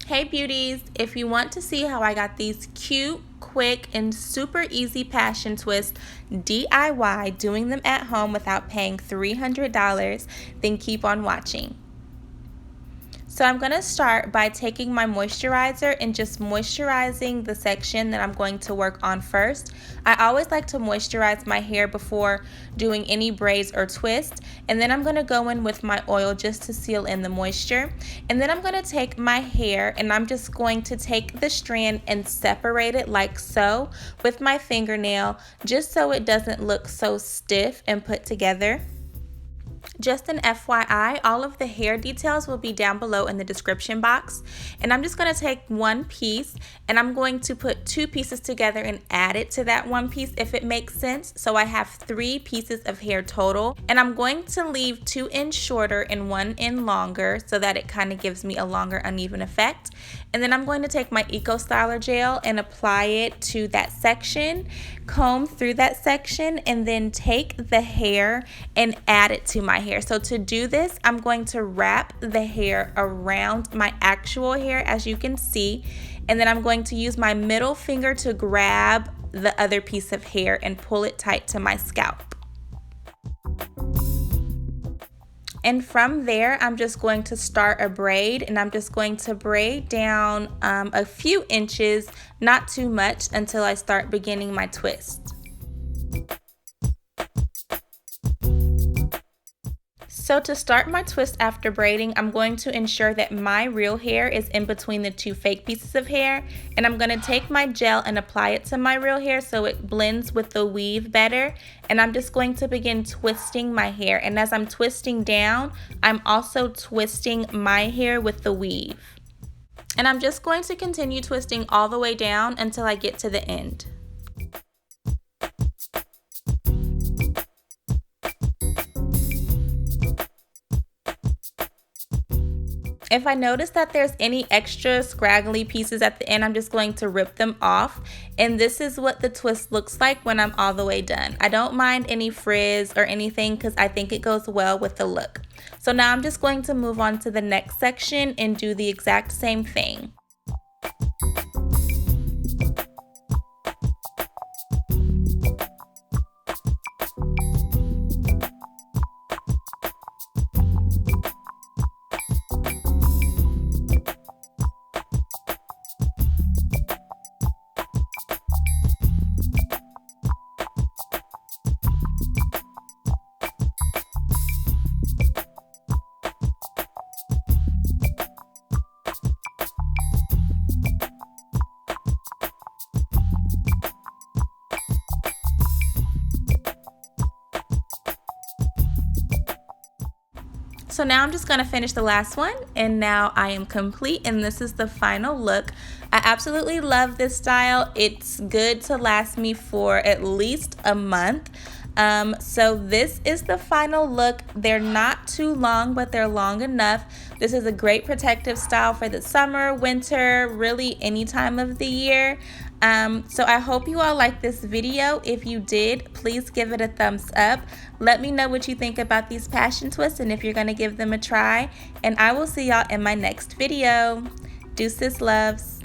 Hey beauties, if you want to see how I got these cute, quick, and super easy passion twists DIY, doing them at home without paying $300, then keep on watching. So I'm going to start by taking my moisturizer and just moisturizing the section that I'm going to work on first. I always like to moisturize my hair before doing any braids or twists, and then I'm going to go in with my oil just to seal in the moisture. And then I'm going to take my hair and I'm just going to take the strand and separate it like so with my fingernail, just so it doesn't look so stiff and put together. Just an FYI, all of the hair details will be down below in the description box. And I'm just going to take one piece and I'm going to put two pieces together and add it to that one piece if it makes sense. So I have 3 pieces of hair total, and I'm going to leave 2 ends shorter and 1 end longer so that it kind of gives me a longer uneven effect. And then I'm going to take my Eco Styler gel and apply it to that section, comb through that section, and then take the hair and add it to my hair. So to do this, I'm going to wrap the hair around my actual hair, as you can see, and then I'm going to use my middle finger to grab the other piece of hair and pull it tight to my scalp. And from there, I'm just going to start a braid, and I'm just going to braid down a few inches, not too much, until I start beginning my twist. So to start my twist after braiding, I'm going to ensure that my real hair is in between the 2 fake pieces of hair, and I'm going to take my gel and apply it to my real hair so it blends with the weave better. And I'm just going to begin twisting my hair, and as I'm twisting down, I'm also twisting my hair with the weave. And I'm just going to continue twisting all the way down until I get to the end. If I notice that there's any extra scraggly pieces at the end, I'm just going to rip them off. And this is what the twist looks like when I'm all the way done. I don't mind any frizz or anything because I think it goes well with the look. So now I'm just going to move on to the next section and do the exact same thing. So now I'm just going to finish the last one, and now I am complete, and this is the final look. I absolutely love this style. It's good to last me for at least a month. So this is the final look. They're not too long, but they're long enough. This is a great protective style for the summer, winter, really any time of the year. So I hope you all like this video. If you did, please give it a thumbs up. Let me know what you think about these passion twists and if you're going to give them a try. And I will see y'all in my next video. Deuces, loves.